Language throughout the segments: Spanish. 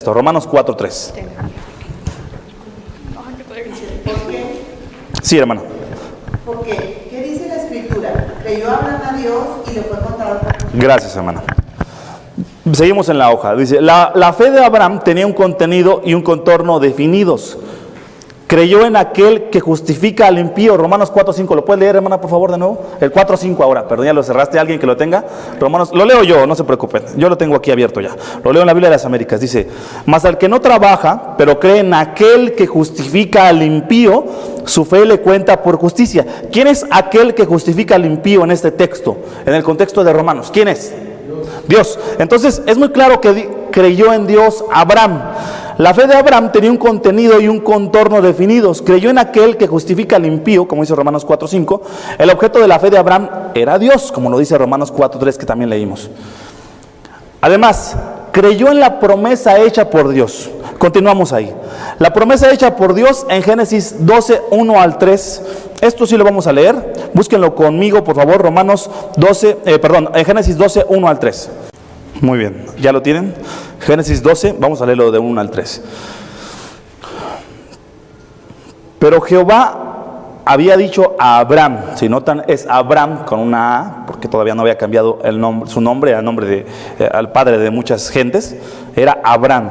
Romanos 4:3. Sí, hermano. Porque, ¿qué dice la Escritura? Creyó Abraham a Dios y le fue contado por justicia. Gracias, hermano. Seguimos en la hoja. Dice, la fe de Abraham tenía un contenido y un contorno definidos. Creyó en aquel que justifica al impío. Romanos 4:5. ¿Lo puedes leer, hermana, por favor, de nuevo? El 4:5 ahora. Perdón, ya lo cerraste. ¿Alguien que lo tenga? Romanos, lo leo yo, no se preocupen. Yo lo tengo aquí abierto ya. Lo leo en la Biblia de las Américas. Dice, mas al que no trabaja, pero cree en aquel que justifica al impío, su fe le cuenta por justicia. ¿Quién es aquel que justifica al impío en este texto? En el contexto de Romanos. ¿Quién es? Dios. Entonces, es muy claro que creyó en Dios Abraham. La fe de Abraham tenía un contenido y un contorno definidos. Creyó en aquel que justifica al impío, como dice Romanos 4:5. El objeto de la fe de Abraham era Dios, como lo dice Romanos 4:3, que también leímos. Además, creyó en la promesa hecha por Dios. Continuamos ahí. La promesa hecha por Dios en Génesis 12:1 al 3. Esto sí lo vamos a leer. Búsquenlo conmigo, por favor. En Génesis 12:1 al 3. Muy bien, ¿ya lo tienen? Génesis 12, vamos a leerlo de 1 al 3. Pero Jehová había dicho a Abraham, si notan es Abraham con una A, porque todavía no había cambiado su nombre al padre de muchas gentes, era Abraham.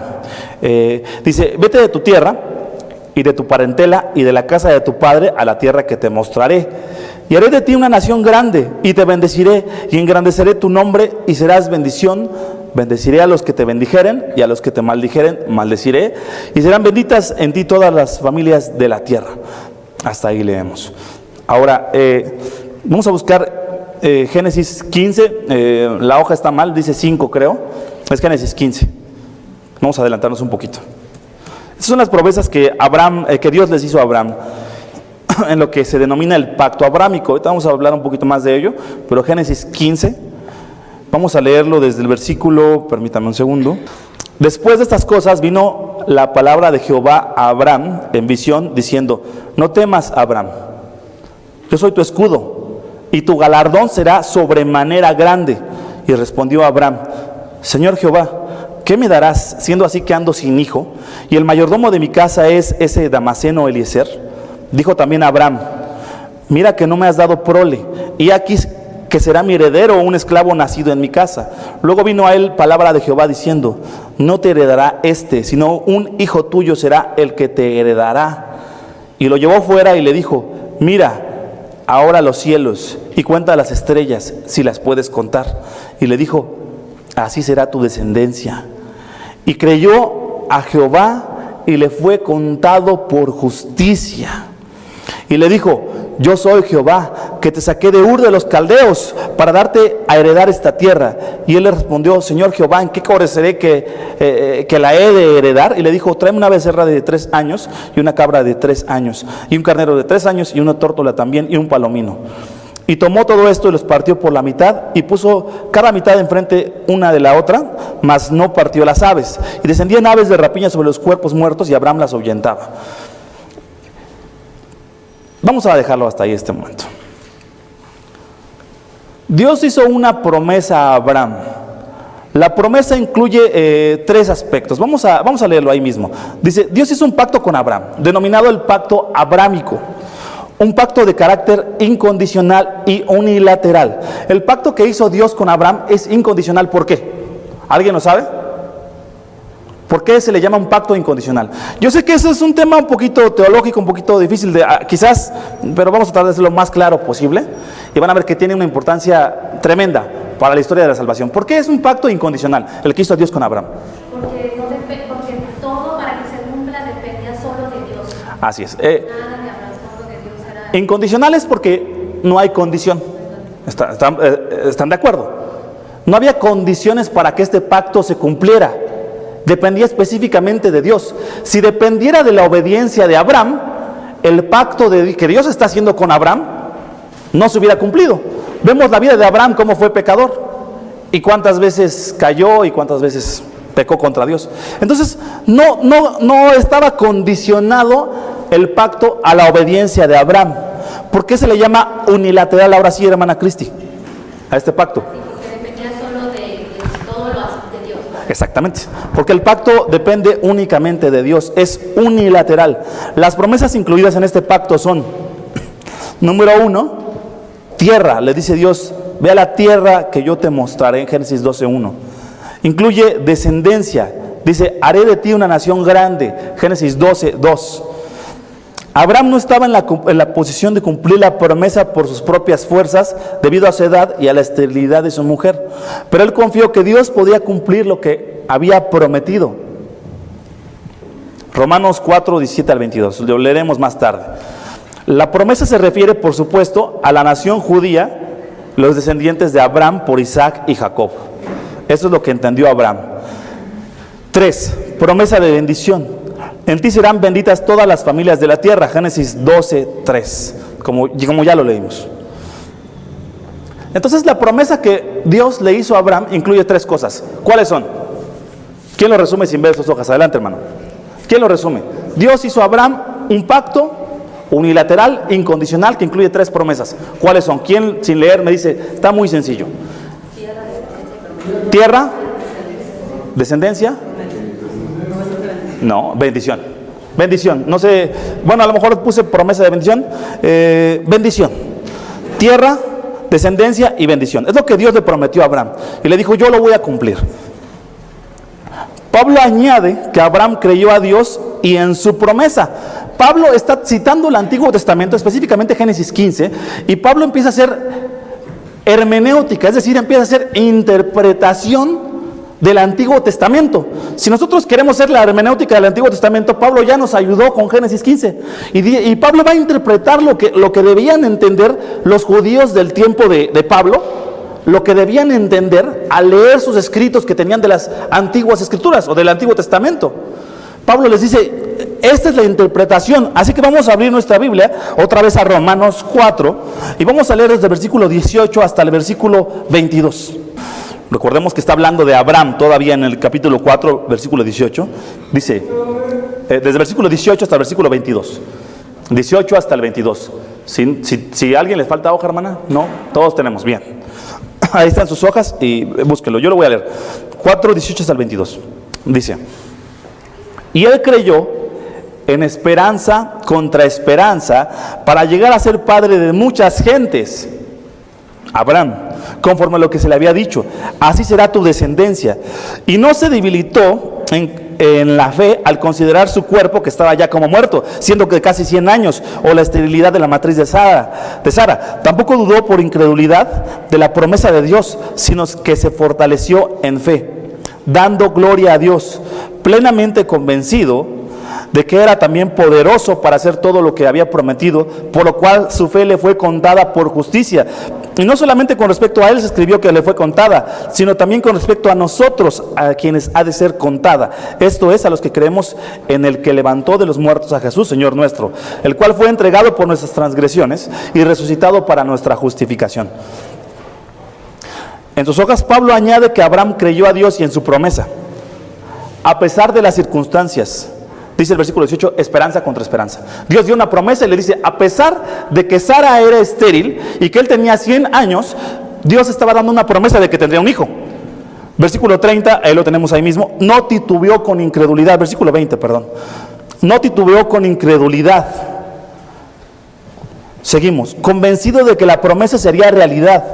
Dice, vete de tu tierra y de tu parentela y de la casa de tu padre a la tierra que te mostraré. Y haré de ti una nación grande, y te bendeciré, y engrandeceré tu nombre, y serás bendición. Bendeciré a los que te bendijeren, y a los que te maldijeren, maldeciré, y serán benditas en ti todas las familias de la tierra. Hasta ahí leemos. Ahora, vamos a buscar Génesis 15, la hoja está mal, dice 5 creo, es Génesis 15. Vamos a adelantarnos un poquito. Estas son las promesas que Dios les hizo a Abraham, en lo que se denomina el pacto abrámico. Ahorita vamos a hablar un poquito más de ello, pero Génesis 15, vamos a leerlo desde el versículo, permítame un segundo. Después de estas cosas vino la palabra de Jehová a Abraham en visión, diciendo, no temas, Abraham, yo soy tu escudo, y tu galardón será sobremanera grande. Y respondió Abraham, Señor Jehová, ¿qué me darás, siendo así que ando sin hijo, y el mayordomo de mi casa es ese Damaseno Eliezer? Dijo también Abraham, mira que no me has dado prole, y aquí que será mi heredero un esclavo nacido en mi casa. Luego vino a él palabra de Jehová diciendo, no te heredará sino un hijo tuyo será el que te heredará. Y lo llevó fuera y le dijo, mira ahora los cielos y cuenta las estrellas, si las puedes contar. Y le dijo, así será tu descendencia. Y creyó a Jehová y le fue contado por justicia. Y le dijo, yo soy Jehová, que te saqué de Ur de los Caldeos para darte a heredar esta tierra. Y él le respondió, Señor Jehová, ¿en qué conoceré que la he de heredar? Y le dijo, tráeme una becerra de 3 años y una cabra de 3 años y un carnero de 3 años y una tórtola también y un palomino. Y tomó todo esto y los partió por la mitad y puso cada mitad enfrente una de la otra, mas no partió las aves. Y descendían aves de rapiña sobre los cuerpos muertos y Abraham las ahuyentaba. Vamos a dejarlo hasta ahí este momento. Dios hizo una promesa a Abraham. La promesa incluye 3 aspectos. Vamos a leerlo ahí mismo. Dice, Dios hizo un pacto con Abraham, denominado el pacto abrámico. Un pacto de carácter incondicional y unilateral. El pacto que hizo Dios con Abraham es incondicional. ¿Por qué? ¿Alguien lo sabe? ¿Por qué se le llama un pacto incondicional? Yo sé que ese es un tema un poquito teológico, un poquito difícil de quizás, pero vamos a tratar de hacerlo lo más claro posible. Y van a ver que tiene una importancia tremenda para la historia de la salvación. ¿Por qué es un pacto incondicional el que hizo Dios con Abraham? Porque todo para que se cumpla dependía solo de Dios. Así es. Nada de Abraham, solo de Dios era. Incondicional es porque no hay condición. ¿Están de acuerdo? No había condiciones para que este pacto se cumpliera. Dependía específicamente de Dios. Si dependiera de la obediencia de Abraham, el pacto que Dios está haciendo con Abraham no se hubiera cumplido. Vemos la vida de Abraham, cómo fue pecador y cuántas veces cayó y cuántas veces pecó contra Dios. Entonces no estaba condicionado el pacto a la obediencia de Abraham. ¿Por qué se le llama unilateral ahora sí, hermana Cristi, a este pacto? Porque dependía solo de todo lo de Dios. Exactamente, porque el pacto depende únicamente de Dios, es unilateral. Las promesas incluidas en este pacto son, número 1, tierra. Le dice Dios, ve a la tierra que yo te mostraré, en Génesis 12:1. Incluye descendencia, dice, haré de ti una nación grande, Génesis 12:2. Abraham no estaba en la posición de cumplir la promesa por sus propias fuerzas debido a su edad y a la esterilidad de su mujer, pero él confió que Dios podía cumplir lo que había prometido. Romanos 4:17 al 22, lo leeremos más tarde. La promesa se refiere, por supuesto, a la nación judía, los descendientes de Abraham por Isaac y Jacob. Eso es lo que entendió Abraham. 3, promesa de bendición. En ti serán benditas todas las familias de la tierra, Génesis 12:3, como ya lo leímos. Entonces la promesa que Dios le hizo a Abraham incluye 3 cosas. ¿Cuáles son? ¿Quién lo resume sin ver sus hojas? Adelante, hermano. ¿Quién lo resume? Dios hizo a Abraham un pacto unilateral, incondicional, que incluye 3 promesas. ¿Cuáles son? ¿Quién sin leer me dice? Está muy sencillo. Tierra, descendencia. No, bendición. Bendición. No sé, bueno, a lo mejor puse promesa de bendición. Bendición. Tierra, descendencia y bendición. Es lo que Dios le prometió a Abraham. Y le dijo, yo lo voy a cumplir. Pablo añade que Abraham creyó a Dios y en su promesa. Pablo está citando el Antiguo Testamento, específicamente Génesis 15, y Pablo empieza a hacer hermenéutica, es decir, empieza a hacer interpretación del Antiguo Testamento. Si nosotros queremos hacer la hermenéutica del Antiguo Testamento, Pablo ya nos ayudó con Génesis 15. Y Pablo va a interpretar lo que debían entender los judíos del tiempo de Pablo, lo que debían entender al leer sus escritos que tenían de las antiguas escrituras o del Antiguo Testamento. Pablo les dice, esta es la interpretación. Así que vamos a abrir nuestra Biblia otra vez a Romanos 4 y vamos a leer desde el versículo 18 hasta el versículo 22. Recordemos que está hablando de Abraham todavía en el capítulo 4, versículo 18. Dice, desde el versículo 18 hasta el versículo 22. 18 hasta el 22. Si a alguien le falta hoja, hermana, no, todos tenemos, bien. Ahí están sus hojas y búsquelo, yo lo voy a leer. 4, 18 hasta el 22. Dice, y él creyó en esperanza contra esperanza para llegar a ser padre de muchas gentes. Abraham, conforme a lo que se le había dicho, así será tu descendencia. Y no se debilitó en la fe al considerar su cuerpo que estaba ya como muerto, siendo que casi 100 años, o la esterilidad de la matriz de Sara. Tampoco dudó por incredulidad de la promesa de Dios, sino que se fortaleció en fe, dando gloria a Dios, plenamente convencido de que era también poderoso para hacer todo lo que había prometido, por lo cual su fe le fue contada por justicia. Y no solamente con respecto a él se escribió que le fue contada, sino también con respecto a nosotros, a quienes ha de ser contada. Esto es, a los que creemos en el que levantó de los muertos a Jesús, Señor nuestro, el cual fue entregado por nuestras transgresiones y resucitado para nuestra justificación. En sus hojas Pablo añade que Abraham creyó a Dios y en su promesa, a pesar de las circunstancias. Dice el versículo 18, esperanza contra esperanza. Dios dio una promesa y le dice, a pesar de que Sara era estéril y que él tenía 100 años, Dios estaba dando una promesa de que tendría un hijo. Versículo 30, ahí lo tenemos ahí mismo, no titubeó con incredulidad. Versículo 20, perdón. No titubeó con incredulidad. Seguimos, convencido de que la promesa sería realidad.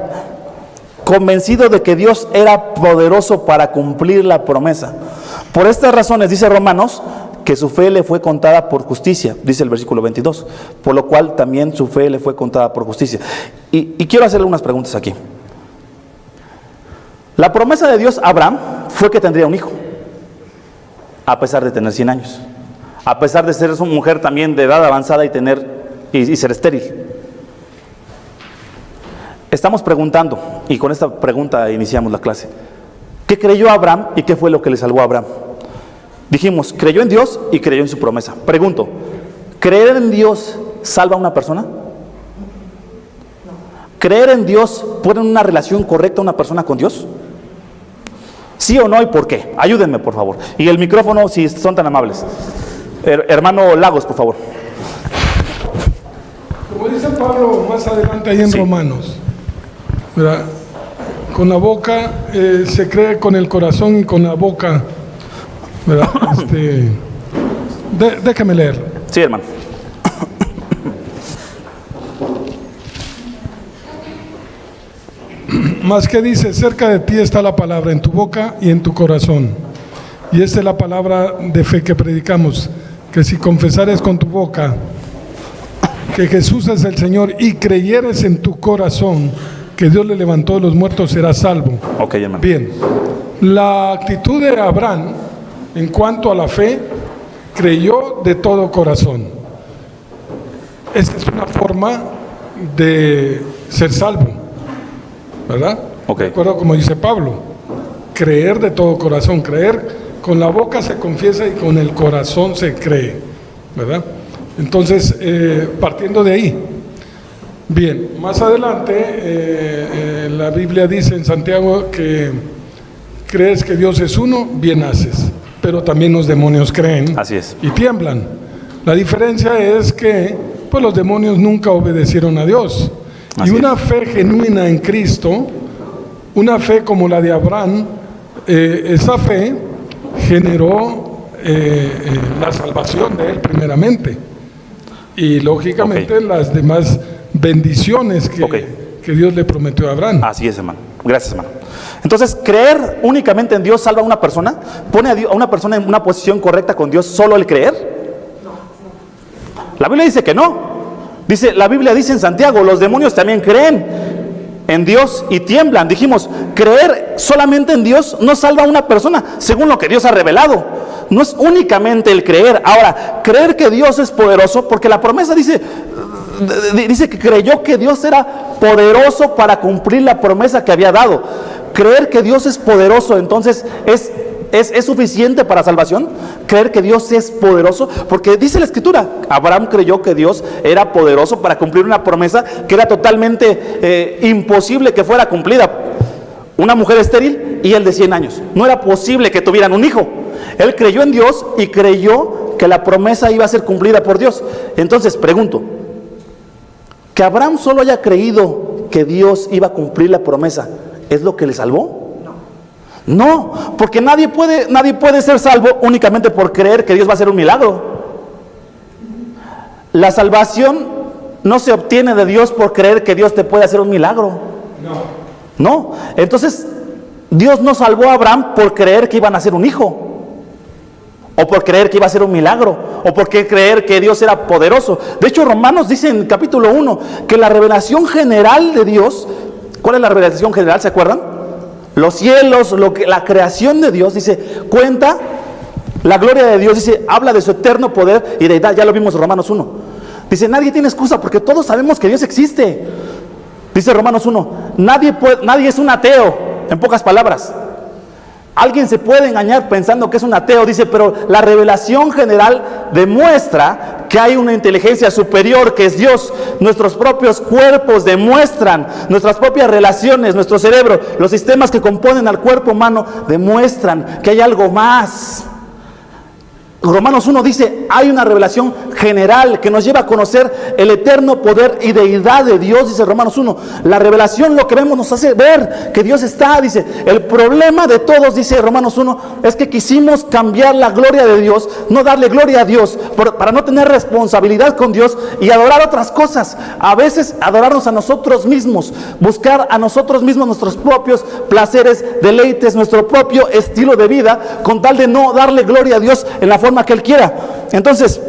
Convencido de que Dios era poderoso para cumplir la promesa. Por estas razones, dice Romanos, que su fe le fue contada por justicia, dice el versículo 22, por lo cual también su fe le fue contada por justicia. Y quiero hacerle unas preguntas aquí. La promesa de Dios a Abraham fue que tendría un hijo, a pesar de tener 100 años, a pesar de ser una mujer también de edad avanzada y ser estéril. Estamos preguntando, y con esta pregunta iniciamos la clase, ¿qué creyó Abraham y qué fue lo que le salvó a Abraham? Dijimos, creyó en Dios y creyó en su promesa. Pregunto, ¿creer en Dios salva a una persona? ¿Creer en Dios pone en una relación correcta a una persona con Dios? ¿Sí o no y por qué? Ayúdenme, por favor. Y el micrófono, si son tan amables. Hermano Lagos, por favor. Como dice Pablo más adelante ahí en Sí. Romanos, ¿verdad? con la boca, se cree con el corazón y con la boca, ¿verdad? Déjame leer. Sí, hermano. Más que dice, cerca de ti está la palabra, en tu boca y en tu corazón. Y esta es la palabra de fe que predicamos, que si confesares con tu boca que Jesús es el Señor y creyeres en tu corazón que Dios le levantó de los muertos, serás salvo. Ok, hermano. Bien, la actitud de Abraham en cuanto a la fe, creyó de todo corazón. Esta es una forma de ser salvo, ¿verdad? Ok. De acuerdo como dice Pablo, creer de todo corazón. Creer con la boca se confiesa y con el corazón se cree, ¿verdad? Entonces, partiendo de ahí, bien, más adelante la Biblia dice en Santiago que crees que Dios es uno, bien haces, pero también los demonios creen. Así es. Y tiemblan. La diferencia es que pues los demonios nunca obedecieron a Dios. Así y una es. fe genuina en Cristo, una fe como la de Abraham, esa fe generó la salvación de él primeramente. Y lógicamente las demás bendiciones que Dios le prometió a Abraham. Así es, hermano. Gracias, hermano. Entonces, creer únicamente en Dios salva a una persona, pone a una persona en una posición correcta con Dios, solo el creer. La Biblia dice que no. La Biblia dice en Santiago, los demonios también creen en Dios y tiemblan. Dijimos, creer solamente en Dios no salva a una persona, según lo que Dios ha revelado. No es únicamente el creer. Ahora, creer que Dios es poderoso, porque la promesa dice que creyó que Dios era poderoso para cumplir la promesa que había dado. Creer que Dios es poderoso, entonces ¿es suficiente para salvación? Creer que Dios es poderoso, porque dice la Escritura, Abraham creyó que Dios era poderoso para cumplir una promesa que era totalmente imposible que fuera cumplida. Una mujer estéril y él de 100 años. No era posible que tuvieran un hijo. Él creyó en Dios y creyó que la promesa iba a ser cumplida por Dios. Entonces, pregunto, ¿que Abraham solo haya creído que Dios iba a cumplir la promesa es lo que le salvó? No, porque nadie puede ser salvo únicamente por creer que Dios va a hacer un milagro. La salvación no se obtiene de Dios por creer que Dios te puede hacer un milagro. No, entonces Dios no salvó a Abraham por creer que iban a hacer un hijo, o por creer que iba a ser un milagro, o por creer que Dios era poderoso. De hecho, Romanos dice en el capítulo 1 que la revelación general de Dios, ¿cuál es la revelación general? ¿Se acuerdan? Los cielos, la creación de Dios, dice, cuenta la gloria de Dios, dice, habla de su eterno poder y deidad. Ya lo vimos en Romanos 1. Dice, nadie tiene excusa porque todos sabemos que Dios existe. Dice Romanos 1, nadie es un ateo, en pocas palabras. Alguien se puede engañar pensando que es un ateo, dice, pero la revelación general demuestra que hay una inteligencia superior que es Dios. Nuestros propios cuerpos demuestran, nuestras propias relaciones, nuestro cerebro, los sistemas que componen al cuerpo humano demuestran que hay algo más. Romanos 1 dice, hay una revelación general que nos lleva a conocer el eterno poder y deidad de Dios, dice Romanos 1. La revelación, lo que vemos, nos hace ver que Dios está, dice. El problema de todos, dice Romanos 1, es que quisimos cambiar la gloria de Dios, no darle gloria a Dios, para no tener responsabilidad con Dios y adorar otras cosas. A veces adorarnos a nosotros mismos, buscar a nosotros mismos nuestros propios placeres, deleites, nuestro propio estilo de vida, con tal de no darle gloria a Dios en la forma que Él quiera. Entonces,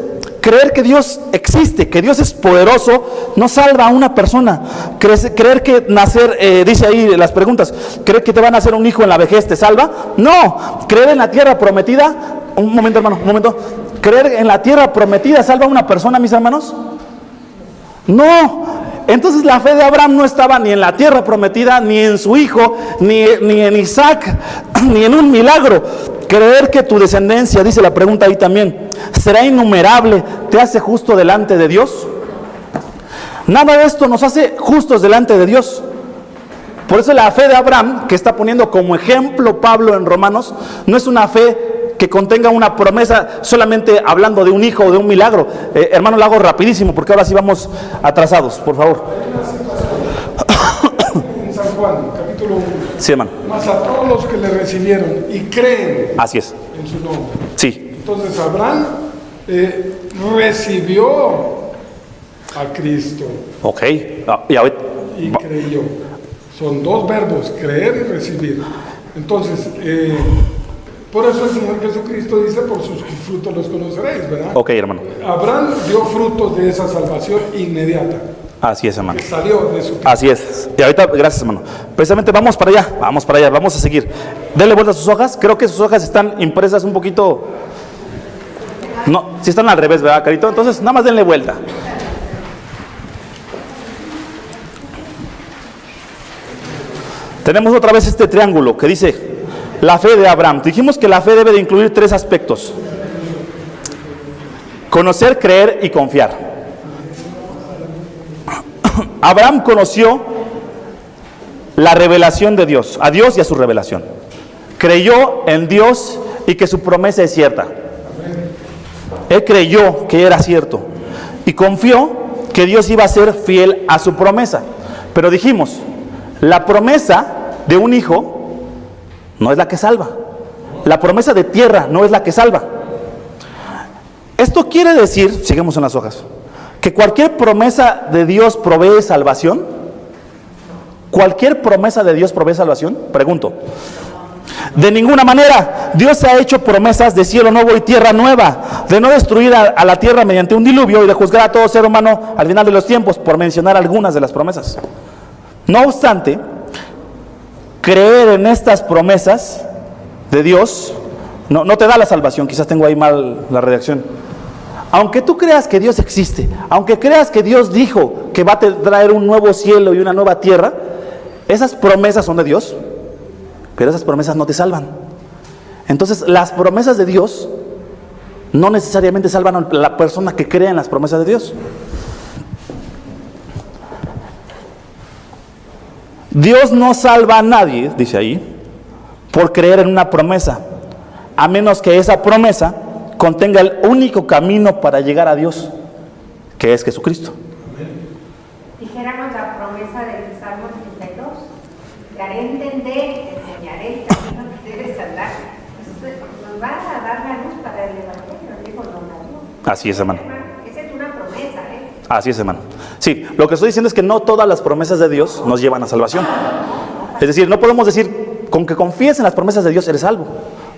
creer que Dios existe, que Dios es poderoso, no salva a una persona. Creer que nacer, dice ahí las preguntas, creer que te van a hacer un hijo en la vejez te salva. No, creer en la tierra prometida, un momento hermano, un momento, creer en la tierra prometida salva a una persona, mis hermanos. No. Entonces la fe de Abraham no estaba ni en la tierra prometida, ni en su hijo, ni en Isaac, ni en un milagro. Creer que tu descendencia, dice la pregunta ahí también, será innumerable, ¿te hace justo delante de Dios? Nada de esto nos hace justos delante de Dios. Por eso la fe de Abraham, que está poniendo como ejemplo Pablo en Romanos, no es una fe que contenga una promesa solamente hablando de un hijo o de un milagro. Hermano, lo hago rapidísimo porque ahora sí vamos atrasados, por favor. En San Juan, capítulo 1. Sí, hermano. Mas a todos los que le recibieron y creen Así es. en su nombre. Sí. Entonces Abraham recibió a Cristo Ok. Y ahorita, y creyó. Son dos verbos, creer y recibir. Entonces, por eso el Señor Jesucristo dice, por sus frutos los conoceréis, ¿verdad? ok, hermano. Abraham dio frutos de esa salvación inmediata, Así es, hermano. que salió de su... Así es. Y ahorita, gracias, hermano. Precisamente vamos para allá, vamos a seguir. Denle vuelta a sus hojas. Creo que sus hojas están impresas un poquito... No, si están al revés, ¿verdad, Carito? Entonces, nada más denle vuelta. Tenemos otra vez este triángulo que dice la fe de Abraham. Dijimos que la fe debe de incluir 3 aspectos: conocer, creer y confiar. Abraham conoció la revelación de Dios, a Dios y a su revelación. Creyó en Dios y que su promesa es cierta. Él creyó que era cierto y confió que Dios iba a ser fiel a su promesa. Pero dijimos, la promesa de un hijo no es la que salva. La promesa de tierra no es la que salva. Esto quiere decir, sigamos en las hojas, que cualquier promesa de Dios provee salvación. ¿Cualquier promesa de Dios provee salvación? Pregunto. De ninguna manera. Dios ha hecho promesas de cielo nuevo y tierra nueva, de no destruir a la tierra mediante un diluvio y de juzgar a todo ser humano al final de los tiempos, por mencionar algunas de las promesas. No obstante, creer en estas promesas de Dios no te da la salvación. Quizás tengo ahí mal la redacción. Aunque tú creas que Dios existe, aunque creas que Dios dijo que va a traer un nuevo cielo y una nueva tierra, esas promesas son de Dios, pero esas promesas no te salvan. Entonces, las promesas de Dios no necesariamente salvan a la persona que cree en las promesas de Dios. Dios no salva a nadie, dice ahí, por creer en una promesa, a menos que esa promesa contenga el único camino para llegar a Dios, que es Jesucristo. Dijéramos la promesa del Salmo 32, te haré entender, te enseñaré el camino que debes andar. Pues, nos va a dar la luz para el Evangelio, dijo don Darío. Así es, hermano. Esa es una promesa, Así es, hermano. Sí, lo que estoy diciendo es que no todas las promesas de Dios nos llevan a salvación. Es decir, no podemos decir, con que confíes en las promesas de Dios eres salvo.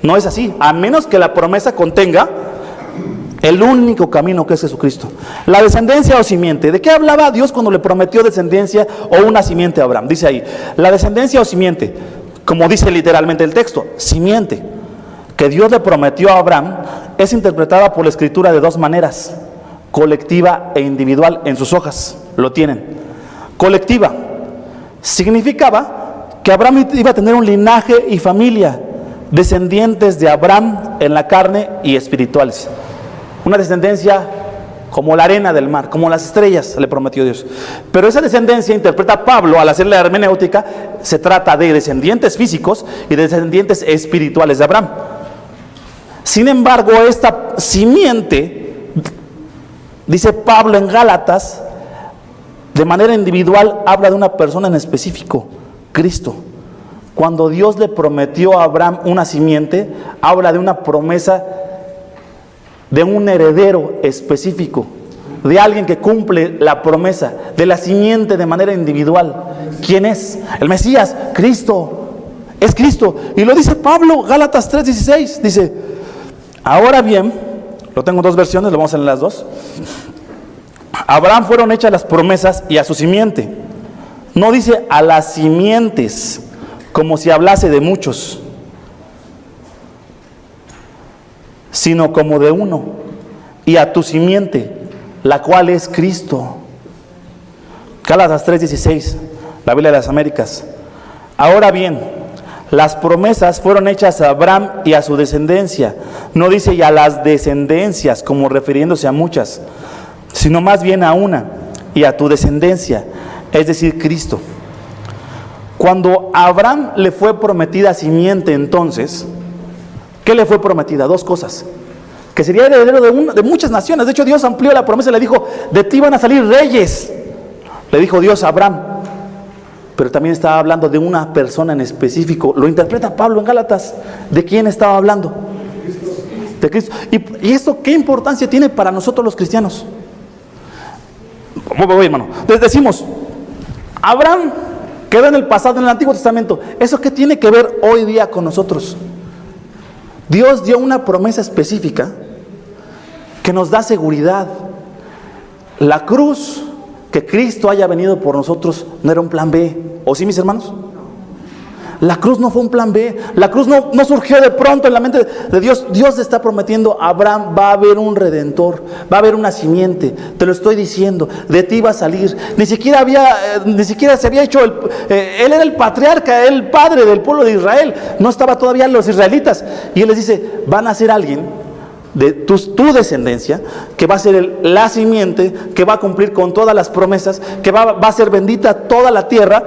No es así, a menos que la promesa contenga el único camino, que es Jesucristo. La descendencia o simiente. ¿De qué hablaba Dios cuando le prometió descendencia o una simiente a Abraham? Dice ahí, la descendencia o simiente, como dice literalmente el texto, simiente, que Dios le prometió a Abraham, es interpretada por la Escritura de 2 maneras, colectiva e individual. En sus hojas lo tienen. Colectiva significaba que Abraham iba a tener un linaje y familia, descendientes de Abraham en la carne y espirituales. Una descendencia como la arena del mar, como las estrellas, le prometió Dios. Pero esa descendencia, interpreta Pablo al hacer la hermenéutica, se trata de descendientes físicos y descendientes espirituales de Abraham. Sin embargo, esta simiente, dice Pablo en Gálatas, de manera individual habla de una persona en específico, Cristo. Cuando Dios le prometió a Abraham una simiente, habla de una promesa de un heredero específico, de alguien que cumple la promesa, de la simiente de manera individual. ¿Quién es? El Mesías, Cristo. Es Cristo. Y lo dice Pablo, Gálatas 3:16. Dice, ahora bien, lo tengo en 2 versiones, lo vamos a leer las 2. A Abraham fueron hechas las promesas y a su simiente. No dice a las simientes, como si hablase de muchos, sino como de uno, y a tu simiente, la cual es Cristo. Gálatas 3:16, la Biblia de las Américas. Ahora bien, las promesas fueron hechas a Abraham y a su descendencia. No dice y a las descendencias, como refiriéndose a muchas, sino más bien a una, y a tu descendencia, es decir, Cristo. Cuando a Abraham le fue prometida simiente, entonces, ¿qué le fue prometida? 2 cosas. Que sería heredero de muchas naciones. De hecho, Dios amplió la promesa y le dijo, de ti van a salir reyes. Le dijo Dios a Abraham. pero también estaba hablando de una persona en específico. Lo interpreta Pablo en Gálatas. ¿De quién estaba hablando? De Cristo. ¿Y esto qué importancia tiene para nosotros los cristianos? Voy, hermano. Decimos, Abraham quedó en el pasado, en el Antiguo Testamento. ¿Eso qué tiene que ver hoy día con nosotros? Dios dio una promesa específica que nos da seguridad. La cruz, que Cristo haya venido por nosotros, no era un plan B. ¿O sí, mis hermanos? La cruz no fue un plan B. La cruz no surgió de pronto en la mente de Dios. Dios le está prometiendo a Abraham, va a haber un redentor, va a haber una simiente. Te lo estoy diciendo, de ti va a salir. Ni siquiera se había hecho, él era el patriarca, el padre del pueblo de Israel. No estaba todavía los israelitas. Y él les dice, van a ser alguien de tu descendencia, que va a ser la simiente, que va a cumplir con todas las promesas, que va a ser bendita toda la tierra.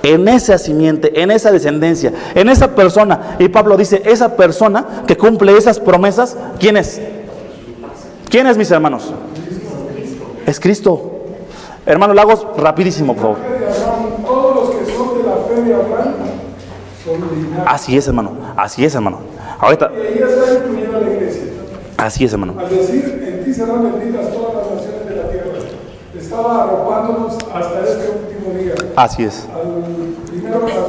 En esa simiente, en esa descendencia, en esa persona. Y Pablo dice, esa persona que cumple esas promesas, ¿quién es? ¿Quién es, mis hermanos? Es Cristo. Hermano Lagos, rapidísimo, por favor. Todos los que son de la fe de Abraham son linaje. Así es, hermano. Así es, hermano. Ahorita. Y ahí está incluida la iglesia. Así es, hermano. Al decir, en ti serán benditas todas las naciones de la tierra, estaba arropándonos hasta este último día. Así es. Al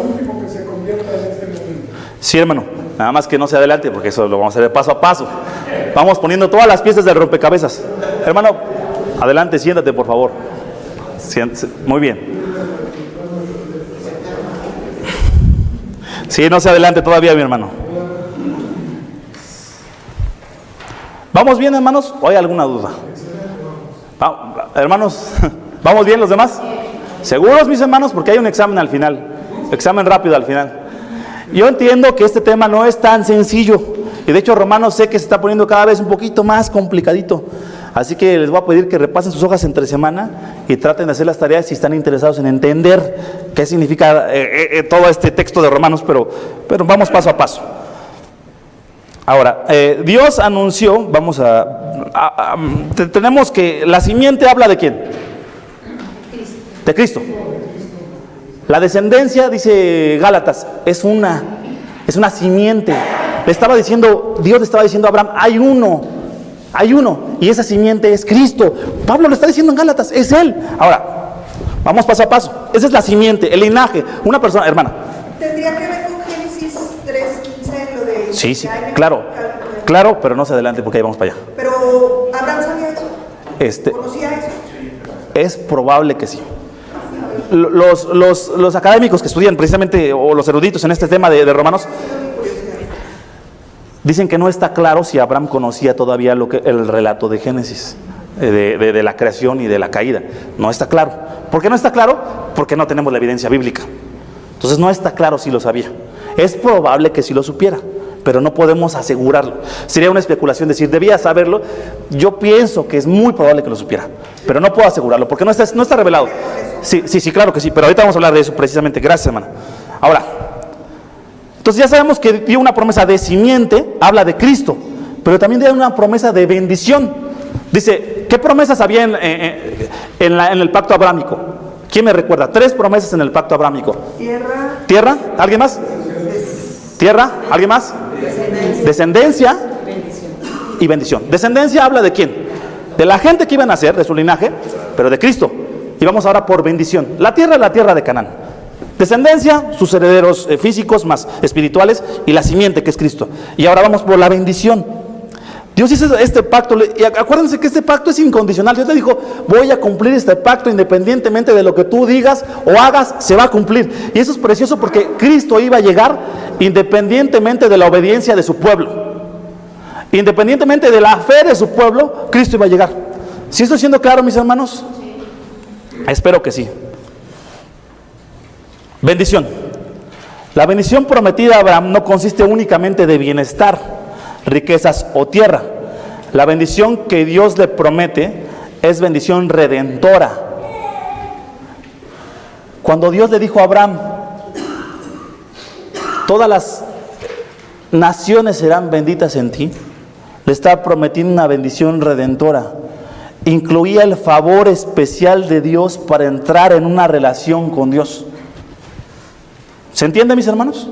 último que se convierta en este momento. Sí, hermano. Nada más que no se adelante, porque eso lo vamos a hacer paso a paso. Vamos poniendo todas las piezas del rompecabezas. Hermano, adelante, siéntate, por favor. Muy bien. Sí, no se adelante todavía, mi hermano. ¿Vamos bien, hermanos? ¿O hay alguna duda? Hermanos, ¿vamos bien los demás? ¿Seguros, mis hermanos? Porque hay un examen al final. Examen rápido al final. Yo entiendo que este tema no es tan sencillo. Y de hecho, Romanos sé que se está poniendo cada vez un poquito más complicadito. Así que les voy a pedir que repasen sus hojas entre semana y traten de hacer las tareas si están interesados en entender qué significa todo este texto de Romanos, pero vamos paso a paso. Ahora, Dios anunció, tenemos que la simiente habla de ¿quién? De Cristo. La descendencia, dice Gálatas, es una simiente. Dios le estaba diciendo a Abraham, hay uno, y esa simiente es Cristo. Pablo lo está diciendo en Gálatas, es Él. Ahora, vamos paso a paso. Esa es la simiente, el linaje. Una persona, hermana. ¿Tendría que ver con Génesis 3:15, lo de... Sí, claro, pero no se adelante porque ahí vamos para allá. Pero, ¿Abraham sabía eso? ¿Conocía eso? Es probable que sí. Los académicos que estudian precisamente, o los eruditos en este tema de Romanos, dicen que no está claro si Abraham conocía todavía el relato de Génesis, de la creación y de la caída. No está claro. ¿Por qué no está claro? Porque no tenemos la evidencia bíblica. Entonces no está claro si lo sabía. Es probable que sí lo supiera, pero no podemos asegurarlo. Sería una especulación decir, debía saberlo. Yo pienso que es muy probable que lo supiera, pero no puedo asegurarlo, porque no está revelado. Sí, claro que sí, pero ahorita vamos a hablar de eso precisamente. Gracias, hermana. Ahora, entonces ya sabemos que dio una promesa de simiente, habla de Cristo, pero también dio una promesa de bendición. Dice, ¿qué promesas había en el pacto abrámico? ¿Quién me recuerda? 3 promesas en el pacto abrámico. Tierra, ¿alguien más? Tierra, ¿alguien más? Descendencia y bendición. Descendencia habla de quién? De la gente que iban a nacer, de su linaje, pero de Cristo. Y vamos ahora por bendición. La tierra es la tierra de Canaán. Descendencia, sus herederos físicos más espirituales, y la simiente que es Cristo. Y ahora vamos por la bendición. Dios hizo este pacto, y acuérdense que este pacto es incondicional. Dios te dijo, voy a cumplir este pacto independientemente de lo que tú digas o hagas, se va a cumplir. Y eso es precioso porque Cristo iba a llegar independientemente de la obediencia de su pueblo. Independientemente de la fe de su pueblo, Cristo iba a llegar. ¿Sí estoy siendo claro, mis hermanos? Espero que sí. Bendición. La bendición prometida a Abraham no consiste únicamente de bienestar, riquezas o tierra. La bendición que Dios le promete es bendición redentora. Cuando Dios le dijo a Abraham, todas las naciones serán benditas en ti, le está prometiendo una bendición redentora. Incluía el favor especial de Dios para entrar en una relación con Dios. ¿Se entiende, mis hermanos?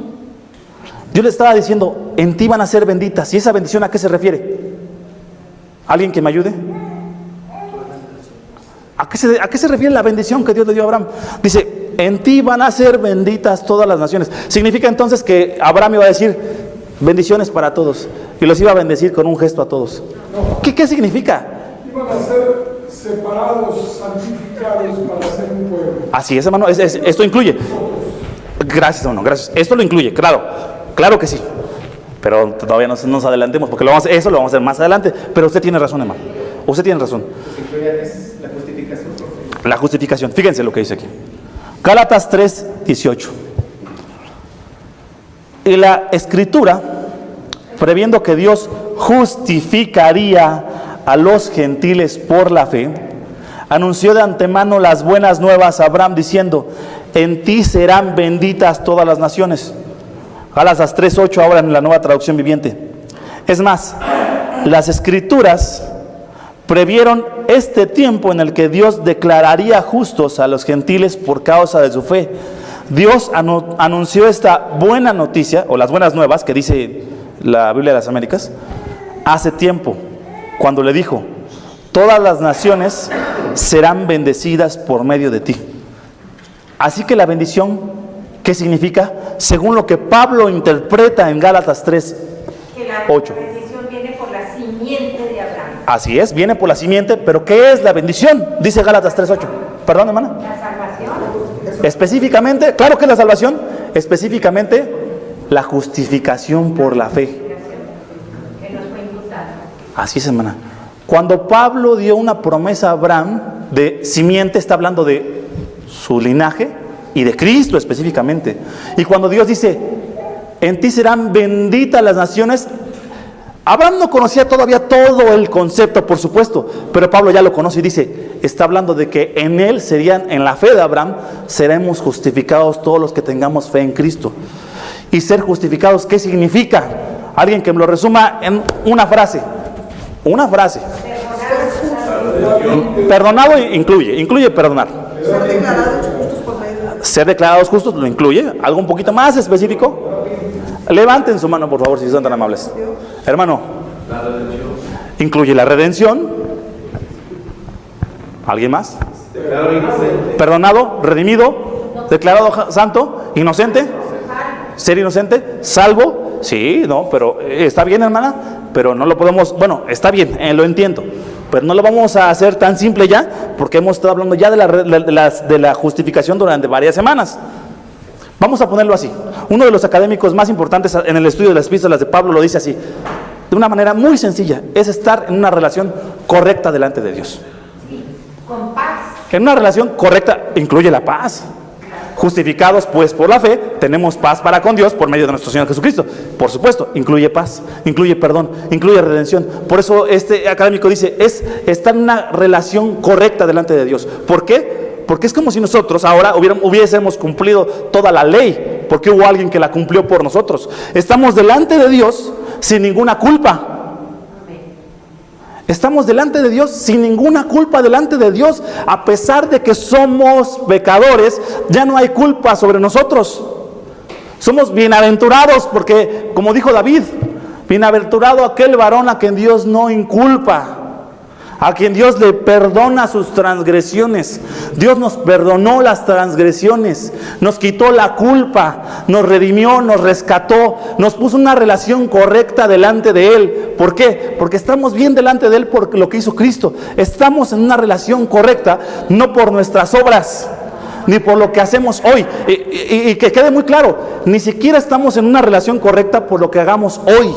Dios le estaba diciendo, en ti van a ser benditas. ¿Y esa bendición a qué se refiere? ¿Alguien que me ayude? ¿A qué se refiere la bendición que Dios le dio a Abraham? Dice, en ti van a ser benditas todas las naciones. Significa entonces que Abraham iba a decir, bendiciones para todos. Y los iba a bendecir con un gesto a todos. ¿Qué significa? Iban a ser separados, santificados para ser un pueblo. Así es, hermano. Esto incluye. Gracias, hermano, gracias. Esto lo incluye, claro que sí. Pero todavía no nos adelantemos, porque eso lo vamos a hacer más adelante. Pero usted tiene razón, hermano. Usted tiene razón. La justificación. La justificación. Fíjense lo que dice aquí. Gálatas 3:18. Y la Escritura, previendo que Dios justificaría a los gentiles por la fe, anunció de antemano las buenas nuevas a Abraham diciendo, en ti serán benditas todas las naciones. Gálatas 3:8 ahora en la Nueva Traducción Viviente. Es más, las Escrituras previeron este tiempo en el que Dios declararía justos a los gentiles por causa de su fe. Dios anunció esta buena noticia, o las buenas nuevas, que dice la Biblia de las Américas, hace tiempo, cuando le dijo, todas las naciones serán bendecidas por medio de ti. Así que la bendición, ¿qué significa? Según lo que Pablo interpreta en Gálatas 3:8. Que la bendición viene por la simiente de Abraham. Así es, viene por la simiente, pero ¿qué es la bendición? Dice Gálatas 3:8. Perdón, hermana. La salvación. Específicamente, claro que es la salvación, específicamente la justificación por la fe. Que nos fue imputada. Así es, hermana. Cuando Pablo dio una promesa a Abraham de simiente, está hablando de su linaje y de Cristo específicamente. Y cuando Dios dice, en ti serán benditas las naciones, Abraham no conocía todavía todo el concepto, por supuesto, pero Pablo ya lo conoce y dice, está hablando de que en él serían, en la fe de Abraham, seremos justificados todos los que tengamos fe en Cristo. Y ser justificados, ¿qué significa? Alguien que me lo resuma en una frase. Una frase. Perdonado incluye perdonar. Ser declarados justos por medio de Ser declarados justos lo incluye. ¿Algo un poquito más específico? Levanten su mano, por favor, si son tan amables. Hermano, incluye la redención. ¿Alguien más? Perdonado, redimido, declarado santo, inocente, ser inocente, salvo. Sí, no, pero está bien, hermana, pero no lo podemos, bueno, está bien, lo entiendo, pero no lo vamos a hacer tan simple ya, porque hemos estado hablando ya de la justificación durante varias semanas. Vamos a ponerlo así. Uno de los académicos más importantes en el estudio de las epístolas de Pablo lo dice así, de una manera muy sencilla, es estar en una relación correcta delante de Dios. Con paz. En una relación correcta incluye la paz. Justificados pues por la fe, tenemos paz para con Dios por medio de nuestro Señor Jesucristo. Por supuesto, incluye paz, incluye perdón, incluye redención. Por eso este académico dice, es estar en una relación correcta delante de Dios. ¿Por qué? Porque es como si nosotros ahora hubiésemos cumplido toda la ley, porque hubo alguien que la cumplió por nosotros. Estamos delante de Dios sin ninguna culpa. Estamos delante de Dios sin ninguna culpa delante de Dios. A pesar de que somos pecadores, ya no hay culpa sobre nosotros. Somos bienaventurados porque, como dijo David, bienaventurado aquel varón a quien Dios no inculpa, a quien Dios le perdona sus transgresiones. Dios nos perdonó las transgresiones, nos quitó la culpa, nos redimió, nos rescató, nos puso una relación correcta delante de Él. ¿Por qué? Porque estamos bien delante de Él por lo que hizo Cristo. Estamos en una relación correcta, no por nuestras obras, ni por lo que hacemos hoy. Y que quede muy claro, ni siquiera estamos en una relación correcta por lo que hagamos hoy.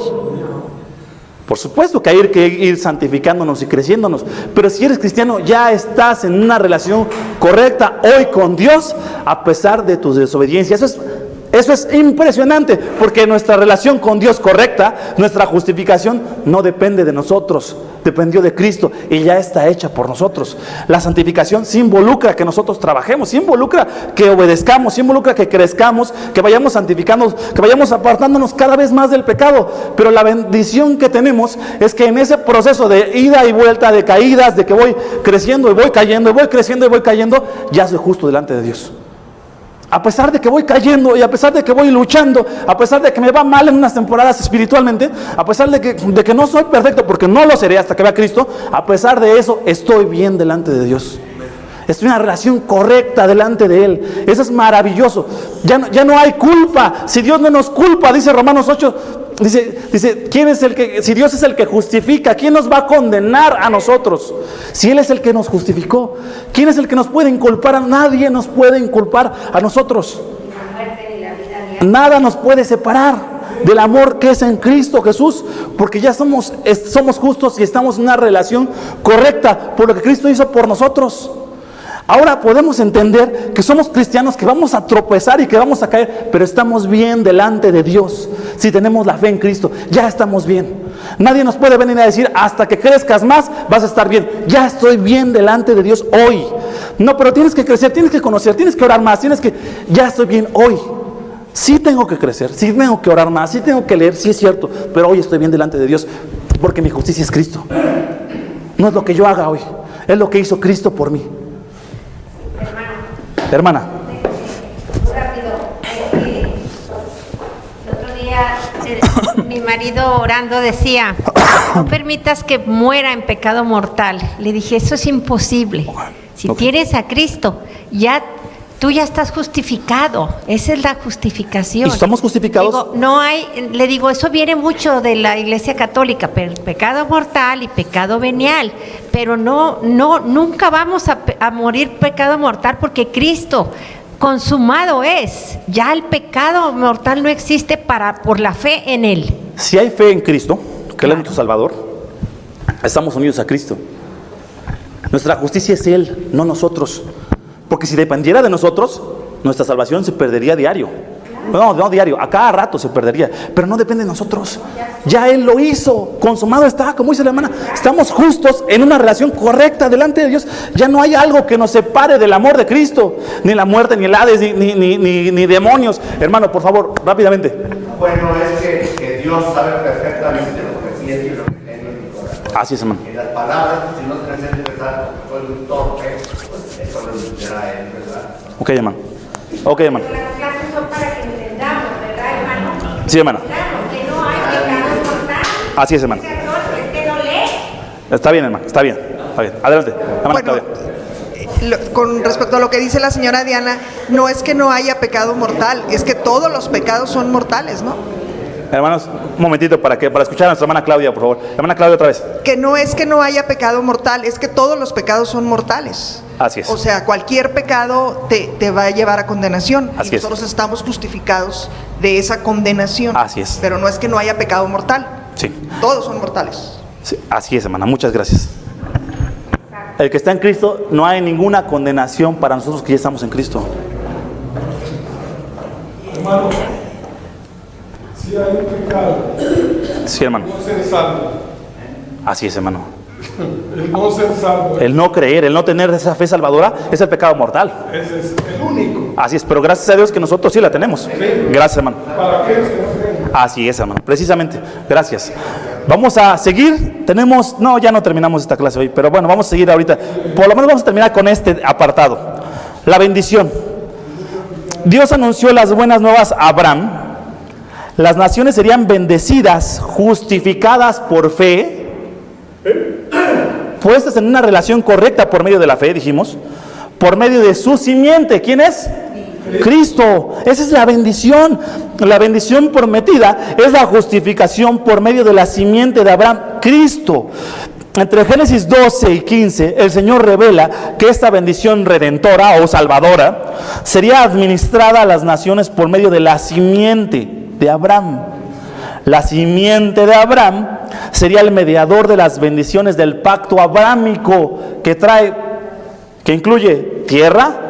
Por supuesto que hay que ir santificándonos y creciéndonos, pero si eres cristiano ya estás en una relación correcta hoy con Dios a pesar de tu desobediencia. Eso es impresionante, porque nuestra relación con Dios correcta, nuestra justificación no depende de nosotros, dependió de Cristo y ya está hecha por nosotros. La santificación sí involucra que nosotros trabajemos, sí involucra que obedezcamos, sí involucra que crezcamos, que vayamos santificándonos, que vayamos apartándonos cada vez más del pecado. Pero la bendición que tenemos es que en ese proceso de ida y vuelta, de caídas, de que voy creciendo y voy cayendo, y voy creciendo y voy cayendo, ya soy justo delante de Dios. A pesar de que voy cayendo y a pesar de que voy luchando, a pesar de que me va mal en unas temporadas espiritualmente, a pesar de que no soy perfecto, porque no lo seré hasta que vea a Cristo, a pesar de eso estoy bien delante de Dios. Estoy en una relación correcta delante de Él. Eso es maravilloso. Ya no hay culpa. Si Dios no nos culpa, dice Romanos 8, dice, ¿quién es el que, si Dios es el que justifica, ¿quién nos va a condenar a nosotros? Si Él es el que nos justificó, ¿quién es el que nos puede inculpar? Nadie nos puede inculpar a nosotros. Nada nos puede separar del amor que es en Cristo Jesús, porque ya somos justos y estamos en una relación correcta por lo que Cristo hizo por nosotros. Ahora podemos entender que somos cristianos, que vamos a tropezar y que vamos a caer, pero estamos bien delante de Dios. Si tenemos la fe en Cristo, ya estamos bien. Nadie nos puede venir a decir, hasta que crezcas más, vas a estar bien. Ya estoy bien delante de Dios hoy. No, pero tienes que crecer, tienes que conocer, tienes que orar más, ya estoy bien hoy. Sí tengo que crecer, sí tengo que orar más, sí tengo que leer, sí es cierto, pero hoy estoy bien delante de Dios, porque mi justicia es Cristo. No es lo que yo haga hoy, es lo que hizo Cristo por mí. Hermana. Rápido. El otro día mi marido orando decía, no permitas que muera en pecado mortal. Le dije, eso es imposible. Si tienes a Cristo, tú ya estás justificado. Esa es la justificación. ¿Y estamos justificados? Le digo, eso viene mucho de la Iglesia Católica, pero el pecado mortal y pecado venial. Pero nunca vamos a morir pecado mortal, porque Cristo consumado es. Ya el pecado mortal no existe por la fe en Él. Si hay fe en Cristo, que Él es nuestro Salvador, estamos unidos a Cristo. Nuestra justicia es Él, no nosotros. Porque si dependiera de nosotros, nuestra salvación se perdería diario. No diario, a cada rato se perdería. Pero no depende de nosotros. Ya Él lo hizo, consumado está, como dice la hermana. Estamos justos en una relación correcta delante de Dios. Ya no hay algo que nos separe del amor de Cristo. Ni la muerte, ni el Hades, ni demonios. Hermano, por favor, rápidamente. Bueno, es que Dios sabe perfectamente lo que pienso y lo que tengo en mi corazón. Así es, hermano. En las palabras, si no tenés que empezar, soy un torpe, pues eso lo entenderá Él, ¿verdad? Ok, hermano. Ok, hermano. Las clases son para que entendamos, ¿verdad, hermano? Sí, hermano. Que no hay pecado mortal. Así es, hermano. Es que no lee. Está bien, hermano, está bien. Adelante, hermana Bueno, Claudia. con respecto a lo que dice la señora Diana, no es que no haya pecado mortal, es que todos los pecados son mortales, ¿no? Hermanos, un momentito para escuchar a nuestra hermana Claudia, por favor. Hermana Claudia, otra vez. Que no es que no haya pecado mortal, es que todos los pecados son mortales. Así es. O sea, cualquier pecado te va a llevar a condenación. Así y nosotros estamos justificados de esa condenación. Así es. Pero no es que no haya pecado mortal. Sí. Todos son mortales. Sí, así es, hermana, muchas gracias. El que está en Cristo, no hay ninguna condenación para nosotros que ya estamos en Cristo. Hermano, si hay un pecado, Sí, hermano. no ser salvo. Así es, hermano. El no ser salvo. El no creer, el no tener esa fe salvadora es el pecado mortal. Ese es el único. Así es, pero gracias a Dios que nosotros sí la tenemos. Gracias, hermano. Para aquellos que no creen. Así es, hermano, precisamente. Gracias. Vamos a seguir. Ya no terminamos esta clase hoy, pero bueno, vamos a seguir ahorita. Por lo menos vamos a terminar con este apartado. La bendición. Dios anunció las buenas nuevas a Abraham. Las naciones serían bendecidas, justificadas por fe, puestas en una relación correcta por medio de la fe, dijimos, por medio de su simiente. ¿Quién es? Cristo. Esa es la bendición. La bendición prometida es la justificación por medio de la simiente de Abraham, Cristo. Entre Génesis 12 y 15, el Señor revela que esta bendición redentora o salvadora sería administrada a las naciones por medio de la simiente de Abraham. La simiente de Abraham sería el mediador de las bendiciones del pacto abrámico que incluye tierra,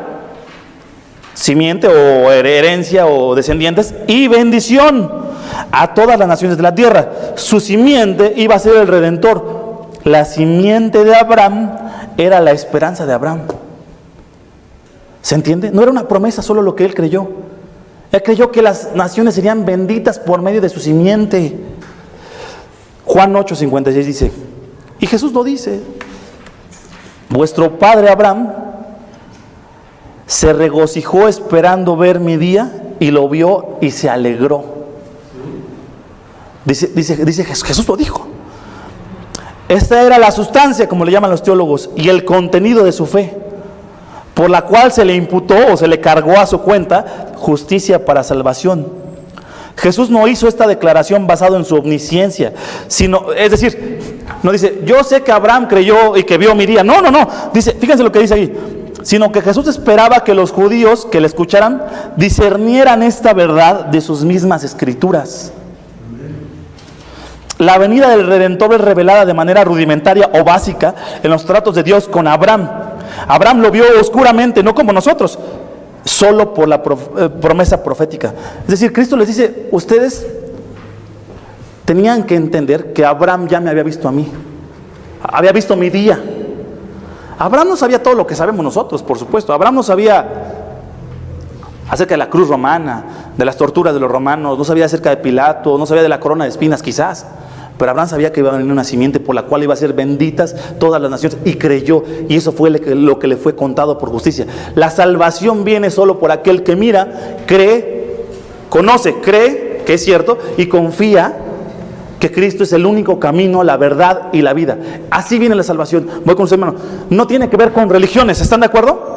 simiente o herencia o descendientes y bendición a todas las naciones de la tierra. Su simiente iba a ser el redentor. La simiente de Abraham era la esperanza de Abraham. ¿Se entiende? No era una promesa solo lo que él creyó. Él creyó que las naciones serían benditas por medio de su simiente. Juan 8:56 dice, y Jesús lo dice, vuestro padre Abraham se regocijó esperando ver mi día y lo vio y se alegró. Dice Jesús lo dijo. Esta era la sustancia, como le llaman los teólogos, y el contenido de su fe, por la cual se le imputó o se le cargó a su cuenta justicia para salvación. Jesús no hizo esta declaración basado en su omnisciencia, sino, es decir, no dice, yo sé que Abraham creyó y que vio mi día. No. Dice, fíjense lo que dice ahí. Sino que Jesús esperaba que los judíos que le escucharan discernieran esta verdad de sus mismas escrituras. La venida del Redentor es revelada de manera rudimentaria o básica en los tratos de Dios con Abraham. Abraham lo vio oscuramente, no como nosotros, solo por la promesa profética. Es decir, Cristo les dice, ustedes tenían que entender que Abraham ya me había visto a mí, había visto mi día. Abraham no sabía todo lo que sabemos nosotros, por supuesto. Abraham no sabía acerca de la cruz romana, de las torturas de los romanos, no sabía acerca de Pilato, no sabía de la corona de espinas quizás. Pero Abraham sabía que iba a venir una simiente por la cual iba a ser benditas todas las naciones, y creyó, y eso fue lo que le fue contado por justicia. La salvación viene solo por aquel que mira, cree, conoce, cree que es cierto y confía que Cristo es el único camino, la verdad y la vida. Así viene la salvación. Voy con usted, hermano. No tiene que ver con religiones, ¿están de acuerdo?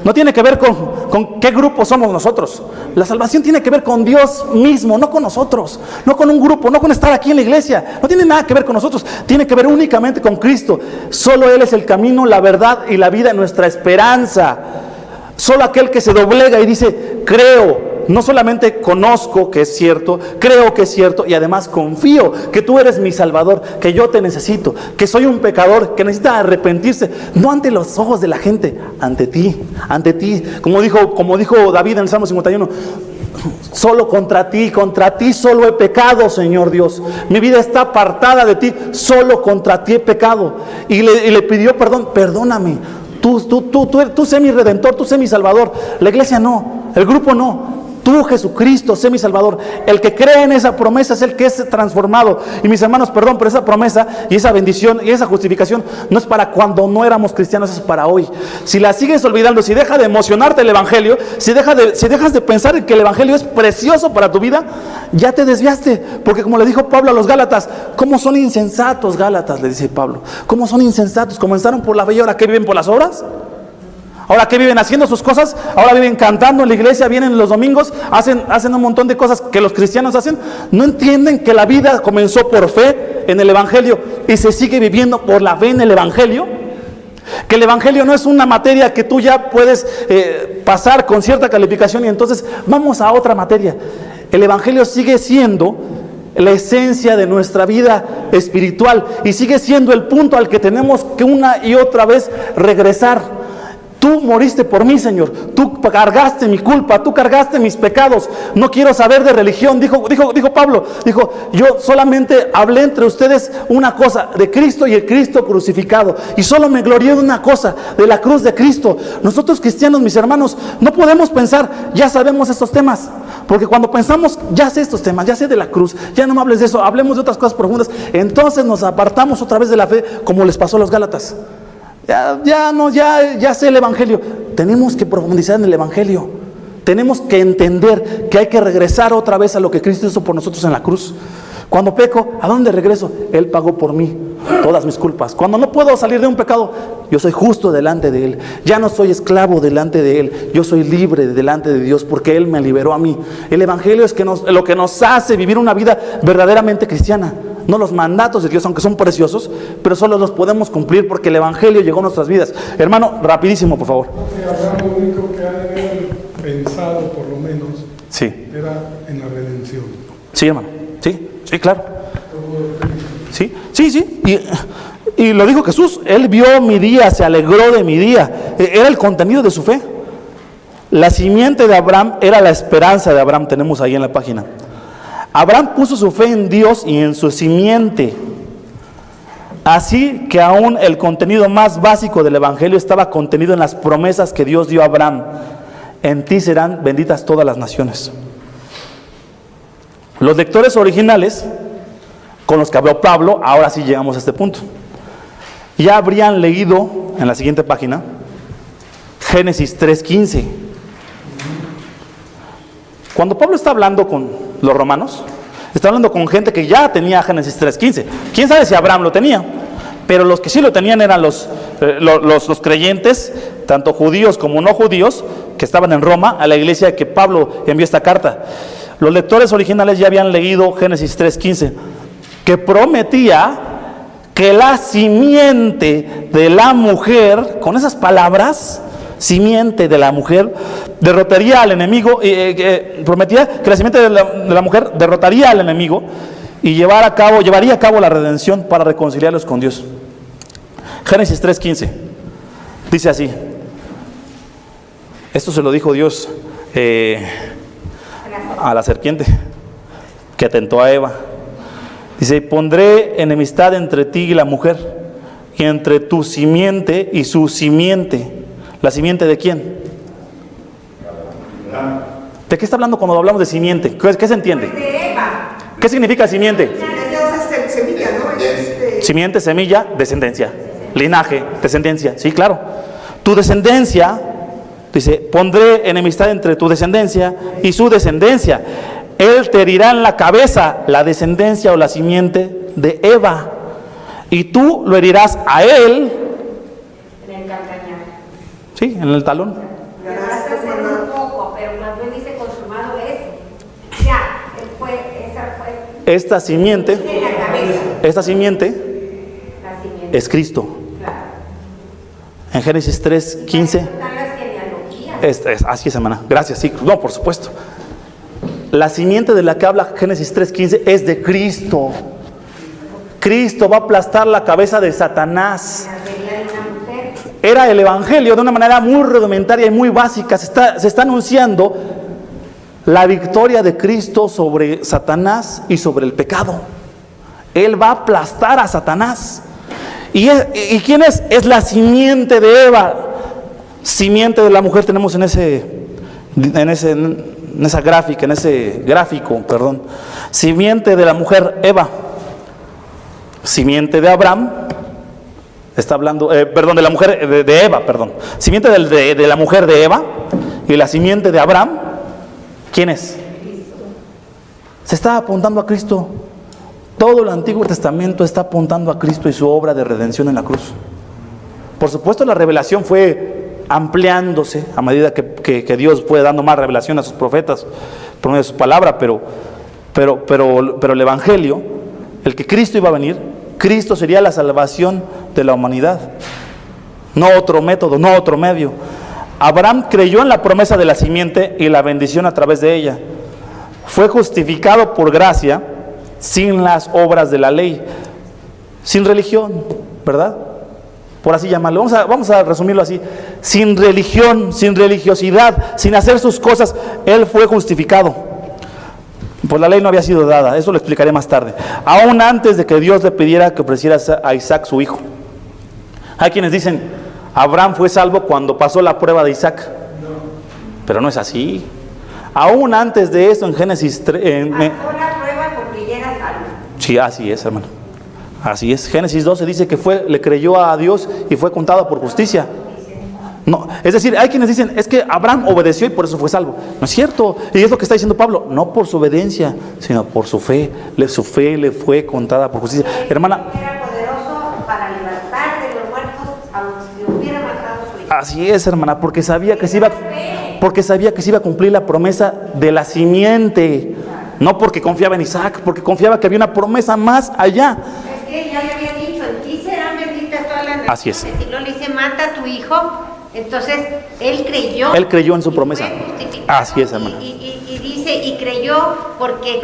No tiene que ver con qué grupo somos nosotros. La salvación tiene que ver con Dios mismo, no con nosotros, no con un grupo, no con estar aquí en la iglesia. No tiene nada que ver con nosotros, tiene que ver únicamente con Cristo. Solo Él es el camino, la verdad y la vida, nuestra esperanza. Solo aquel que se doblega y dice, creo. No solamente conozco que es cierto, creo que es cierto y además confío que tú eres mi Salvador, que yo te necesito, que soy un pecador, que necesita arrepentirse, no ante los ojos de la gente, ante ti, como dijo David en el Salmo 51, solo contra ti solo he pecado, Señor Dios, mi vida está apartada de ti, solo contra ti he pecado, y le pidió perdón, perdóname, tú sé mi Redentor, tú sé mi Salvador. La iglesia no, el grupo no. Tú, Jesucristo, sé mi Salvador. El que cree en esa promesa es el que es transformado. Y mis hermanos, perdón, pero esa promesa y esa bendición y esa justificación no es para cuando no éramos cristianos, es para hoy. Si la sigues olvidando, si deja de emocionarte el Evangelio, si dejas de pensar en que el Evangelio es precioso para tu vida, ya te desviaste. Porque como le dijo Pablo a los Gálatas, ¿cómo son insensatos, Gálatas? Le dice Pablo. ¿Cómo son insensatos? Comenzaron por la fe y ahora ¿qué viven por las obras? Ahora que viven haciendo sus cosas, ahora viven cantando en la iglesia, vienen los domingos, hacen un montón de cosas que los cristianos hacen. No entienden que la vida comenzó por fe en el Evangelio y se sigue viviendo por la fe en el Evangelio. Que el Evangelio no es una materia que tú ya puedes pasar con cierta calificación y entonces vamos a otra materia. El Evangelio sigue siendo la esencia de nuestra vida espiritual y sigue siendo el punto al que tenemos que una y otra vez regresar. Tú moriste por mí, Señor. Tú cargaste mi culpa, tú cargaste mis pecados. No quiero saber de religión. Dijo Pablo, yo solamente hablé entre ustedes una cosa, de Cristo y el Cristo crucificado. Y solo me glorié de una cosa, de la cruz de Cristo. Nosotros cristianos, mis hermanos, no podemos pensar, ya sabemos estos temas. Porque cuando pensamos, ya sé estos temas, ya sé de la cruz, ya no me hables de eso, hablemos de otras cosas profundas. Entonces nos apartamos otra vez de la fe, como les pasó a los Gálatas. Ya sé el Evangelio. Tenemos que profundizar en el Evangelio. Tenemos que entender que hay que regresar otra vez a lo que Cristo hizo por nosotros en la cruz. Cuando peco, ¿a dónde regreso? Él pagó por mí todas mis culpas. Cuando no puedo salir de un pecado, yo soy justo delante de Él. Ya no soy esclavo delante de Él. Yo soy libre delante de Dios porque Él me liberó a mí. El Evangelio es lo que nos hace vivir una vida verdaderamente cristiana. No los mandatos de Dios, aunque son preciosos, pero solo los podemos cumplir porque el Evangelio llegó a nuestras vidas. Hermano, rapidísimo, por favor. Lo único que ha de haber pensado, por lo menos, sí, era en la redención. Sí, hermano. Sí, claro. Sí. Y lo dijo Jesús. Él vio mi día, se alegró de mi día. Era el contenido de su fe. La simiente de Abraham era la esperanza de Abraham. Tenemos ahí en la página. Abraham puso su fe en Dios y en su simiente. Así que aún el contenido más básico del Evangelio estaba contenido en las promesas que Dios dio a Abraham. En ti serán benditas todas las naciones. Los lectores originales con los que habló Pablo, ahora sí llegamos a este punto, ya habrían leído en la siguiente página Génesis 3:15. Cuando Pablo está hablando con los romanos, está hablando con gente que ya tenía Génesis 3:15. ¿Quién sabe si Abraham lo tenía? Pero los que sí lo tenían eran los creyentes, tanto judíos como no judíos, que estaban en Roma, a la iglesia que Pablo envió esta carta. Los lectores originales ya habían leído Génesis 3:15, que prometía que la simiente de la mujer, con esas palabras, simiente de la mujer, derrotaría al enemigo, prometía que la simiente de la mujer derrotaría al enemigo y llevaría a cabo la redención para reconciliarlos con Dios. Génesis 3:15 dice así. Esto se lo dijo Dios a la serpiente que tentó a Eva. Dice: pondré enemistad entre ti y la mujer, y entre tu simiente y su simiente. ¿La simiente de quién? ¿De qué está hablando cuando hablamos de simiente? ¿Qué se entiende? De Eva. ¿Qué significa simiente? Es semilla, ¿no? Simiente, semilla, descendencia. Linaje, descendencia. Sí, claro. Tu descendencia, dice, pondré enemistad entre tu descendencia y su descendencia. Él te herirá en la cabeza, la descendencia o la simiente de Eva, y tú lo herirás a él. En el calcañar. Sí, en el talón. Le vas a hacer un poco, pero más bien dice consumado es. Ya, esa fue. Esta simiente, En la cabeza. esta simiente La simiente. es Cristo. Claro. En Génesis 3:15. Están las genealogías. Así es, hermana. Gracias, sí. No, por supuesto. La simiente de la que habla Génesis 3:15 es de Cristo. Cristo va a aplastar la cabeza de Satanás. Nacería de una mujer. Era el evangelio de una manera muy rudimentaria y muy básica. Se está anunciando la victoria de Cristo sobre Satanás y sobre el pecado. Él va a aplastar a Satanás. ¿Y quién es? Es la simiente de Eva. Simiente de la mujer tenemos en esa gráfica, en ese gráfico, perdón. Simiente de la mujer, Eva. Simiente de Abraham. Está hablando, de la mujer de Eva, perdón. Simiente de la mujer de Eva y la simiente de Abraham. ¿Quién es? Se está apuntando a Cristo. Todo el Antiguo Testamento está apuntando a Cristo y su obra de redención en la cruz. Por supuesto, la revelación fue ampliándose a medida que Dios fue dando más revelación a sus profetas por medio de su palabra, pero el Evangelio, el que Cristo iba a venir, Cristo sería la salvación de la humanidad. No otro método, no otro medio. Abraham creyó en la promesa de la simiente y la bendición a través de ella. Fue justificado por gracia, sin las obras de la ley, sin religión, ¿verdad? Por así llamarlo. Vamos a resumirlo así. Sin religión, sin religiosidad, sin hacer sus cosas, él fue justificado. Pues la ley no había sido dada, eso lo explicaré más tarde. Aún antes de que Dios le pidiera que ofreciera a Isaac su hijo. Hay quienes dicen, Abraham fue salvo cuando pasó la prueba de Isaac. Pero no es así. Aún antes de eso, en Génesis 3... Pasó la prueba porque ya era salvo. Sí, así es, hermano. Así es. Génesis 12 dice que le creyó a Dios y fue contado por justicia. No, es decir, hay quienes dicen, es que Abraham obedeció y por eso fue salvo. No es cierto. Y es lo que está diciendo Pablo. No por su obediencia, sino por su fe. Su fe le fue contada por justicia. Hermana. Era poderoso para levantar de los muertos aunque se hubiera matado a su hijo. Así es, hermana, porque sabía que se iba a cumplir la promesa de la simiente. No porque confiaba en Isaac, porque confiaba que había una promesa más allá. Es que ya le había dicho, en ti serán benditas todas las naciones. Así es. Y luego le dice, mata a tu hijo. Entonces, él creyó. Él creyó en su promesa. Así es, hermana. Y dice, y creyó porque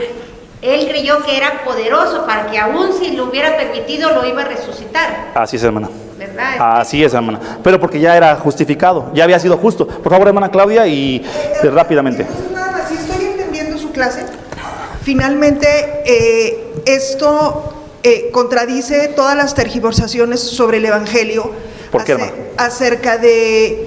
él creyó que era poderoso para que aún si lo hubiera permitido lo iba a resucitar. Así es, hermana. ¿Verdad? Así es, hermana. Pero porque ya era justificado, ya había sido justo. Por favor, hermana Claudia, y rápidamente. Entonces, nada más, si estoy entendiendo su clase, finalmente esto contradice todas las tergiversaciones sobre el Evangelio. ¿Por qué, hermana? Acerca de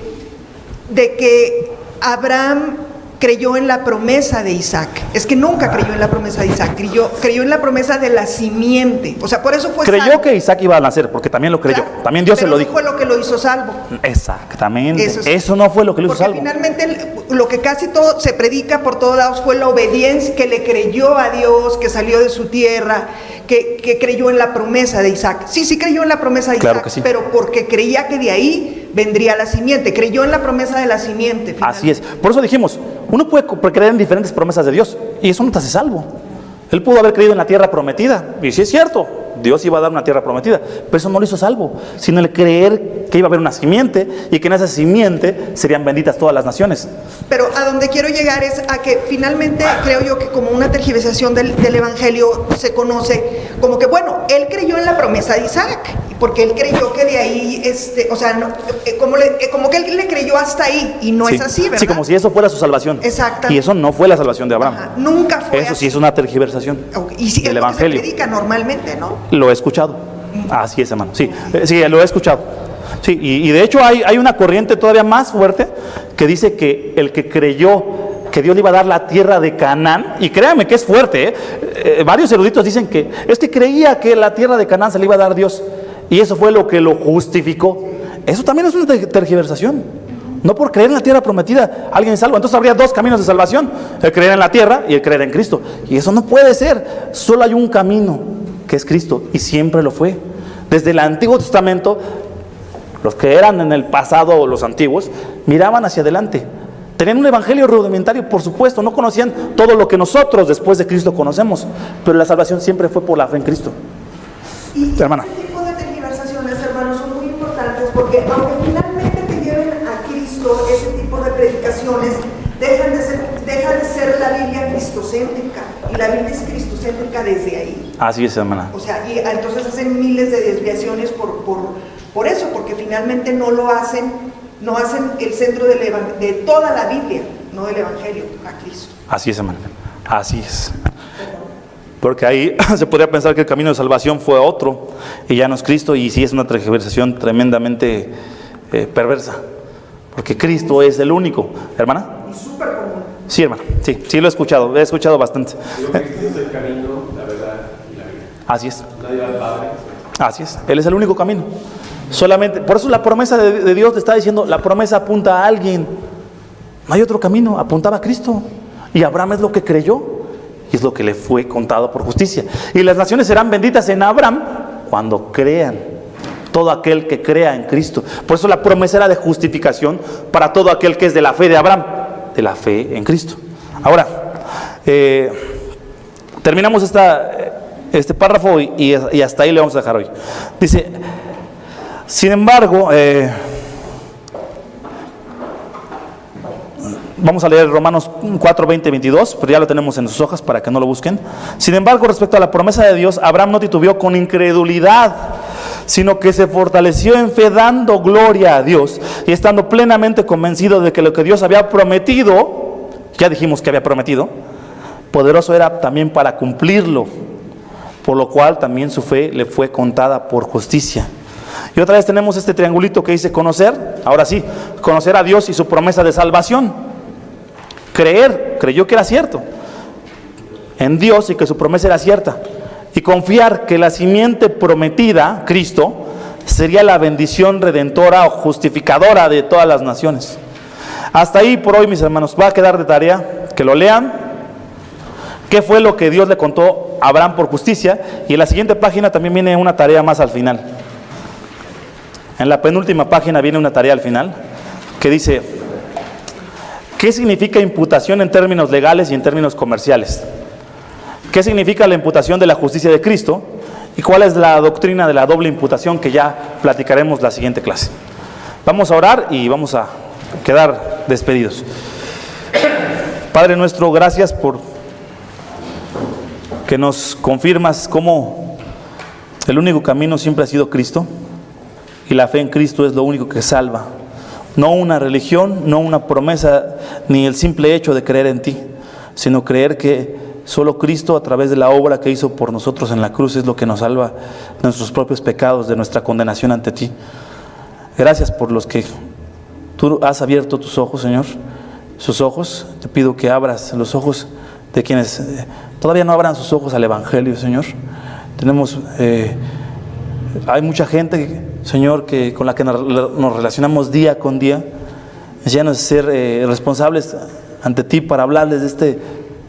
que Abraham creyó en la promesa de Isaac. Es que nunca creyó en la promesa de Isaac, creyó en la promesa de la simiente. O sea, por eso fue Creyó salvo. que Isaac iba a nacer, porque también lo creyó. Claro, También Dios se pero lo no dijo. fue lo que lo hizo salvo. Exactamente. Eso Eso, sí. no fue lo que lo hizo Porque salvo. finalmente lo que casi todo se predica por todos lados fue la obediencia, que le creyó a Dios, que salió de su tierra, que creyó en la promesa de Isaac. Sí creyó en la promesa de Claro Isaac, que sí. pero porque creía que de ahí vendría la simiente. Creyó en la promesa de la simiente. Así es. Por eso dijimos, uno puede creer en diferentes promesas de Dios y eso no te hace salvo. Él pudo haber creído en la tierra prometida, y sí es cierto, Dios iba a dar una tierra prometida, pero eso no lo hizo salvo, sino el creer que iba a haber una simiente y que en esa simiente serían benditas todas las naciones. Pero a donde quiero llegar es a que finalmente creo yo que como una tergiversación del Evangelio se conoce como que, bueno, él creyó en la promesa de Isaac, porque él creyó que de ahí, o sea, no, como que él le creyó hasta ahí, y no Sí. es así, ¿verdad? Sí, como si eso fuera su salvación. Exactamente. Y eso no fue la salvación de Abraham. Ajá, nunca fue Eso así. sí es una tergiversación Y sí, es del lo que se Evangelio. predica normalmente, ¿no? Lo he escuchado. Así es, hermano. Sí, sí, lo he escuchado. Sí, y de hecho hay una corriente todavía más fuerte que dice que el que creyó que Dios le iba a dar la tierra de Canaán, y créanme que es fuerte, varios eruditos dicen que creía que la tierra de Canaán se le iba a dar Dios, y eso fue lo que lo justificó. Eso también es una tergiversación. No por creer en la tierra prometida alguien es salvo. Entonces habría dos caminos de salvación: el creer en la tierra y el creer en Cristo. Y eso no puede ser. Solo hay un camino, que es Cristo, y siempre lo fue. Desde el Antiguo Testamento, los que eran en el pasado, los antiguos, miraban hacia adelante. Tenían un evangelio rudimentario, por supuesto, no conocían todo lo que nosotros después de Cristo conocemos, pero la salvación siempre fue por la fe en Cristo. Y Hermana. este tipo de tergiversaciones, hermanos, son muy importantes porque aunque finalmente te lleven a Cristo, ese tipo de predicaciones deja de ser la Biblia cristocéntrica, y la Biblia es cristocéntrica desde ahí. Así es, hermana. O sea, y entonces hacen miles de desviaciones por eso, porque finalmente no hacen el centro de toda la Biblia, no del Evangelio, a Cristo. Así es, hermana. Así es. Porque ahí se podría pensar que el camino de salvación fue otro y ya no es Cristo, y sí es una tergiversación tremendamente perversa, porque Cristo es el único. ¿Hermana? Y súper común. Sí, hermana. Sí lo he escuchado bastante. Cristo es el camino, la verdad y la vida. Así es. Nadie va al Padre. Así es. Él es el único camino. Solamente, por eso la promesa de Dios te está diciendo, la promesa apunta a alguien. No hay otro camino, apuntaba a Cristo. Y Abraham es lo que creyó, y es lo que le fue contado por justicia. Y las naciones serán benditas en Abraham cuando crean. Todo aquel que crea en Cristo. Por eso la promesa era de justificación para todo aquel que es de la fe de Abraham, de la fe en Cristo. Ahora, terminamos este párrafo y hasta ahí le vamos a dejar hoy. Dice: sin embargo, vamos a leer Romanos 4, 20, 22, pero ya lo tenemos en sus hojas para que no lo busquen. Sin embargo, respecto a la promesa de Dios, Abraham no titubeó con incredulidad, sino que se fortaleció en fe, dando gloria a Dios y estando plenamente convencido de que lo que Dios había prometido, ya dijimos que había prometido, poderoso era también para cumplirlo, por lo cual también su fe le fue contada por justicia. Y otra vez tenemos este triangulito que dice conocer. Ahora sí, conocer a Dios y su promesa de salvación. Creyó que era cierto en Dios y que su promesa era cierta, y confiar que la simiente prometida, Cristo, sería la bendición redentora o justificadora de todas las naciones. Hasta ahí por hoy, mis hermanos. Va a quedar de tarea que lo lean. ¿Qué fue lo que Dios le contó a Abraham por justicia? Y en la siguiente página también viene una tarea más al final. En la penúltima página viene una tarea al final que dice: ¿qué significa imputación en términos legales y en términos comerciales? ¿Qué significa la imputación de la justicia de Cristo? ¿Y cuál es la doctrina de la doble imputación, que ya platicaremos la siguiente clase? Vamos a orar y vamos a quedar despedidos. Padre nuestro, gracias por que nos confirmas cómo el único camino siempre ha sido Cristo, y la fe en Cristo es lo único que salva. No una religión, no una promesa, ni el simple hecho de creer en ti, sino creer que solo Cristo, a través de la obra que hizo por nosotros en la cruz, es lo que nos salva de nuestros propios pecados, de nuestra condenación ante ti. Gracias por los que tú has abierto tus ojos, Señor, sus ojos. Te pido que abras los ojos de quienes todavía no abran sus ojos al Evangelio, Señor. Hay mucha gente, Señor, con la que nos relacionamos día con día. Enséñanos a ser responsables ante ti para hablarles de este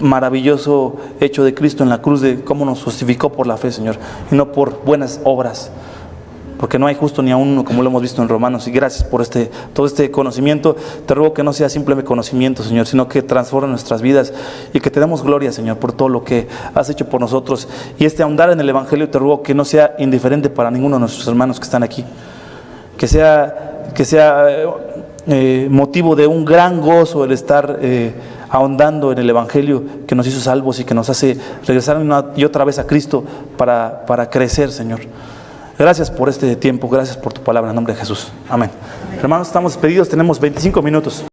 maravilloso hecho de Cristo en la cruz, de cómo nos justificó por la fe, Señor, y no por buenas obras, porque no hay justo ni a uno, como lo hemos visto en Romanos. Y gracias por todo este conocimiento. Te ruego que no sea simplemente conocimiento, Señor, sino que transforme nuestras vidas y que te demos gloria, Señor, por todo lo que has hecho por nosotros. Y ahondar en el Evangelio, te ruego que no sea indiferente para ninguno de nuestros hermanos que están aquí, que sea motivo de un gran gozo el estar ahondando en el Evangelio que nos hizo salvos y que nos hace regresar una y otra vez a Cristo para crecer, Señor. Gracias por este tiempo, gracias por tu palabra, en nombre de Jesús. Amén. Hermanos, estamos despedidos, tenemos 25 minutos.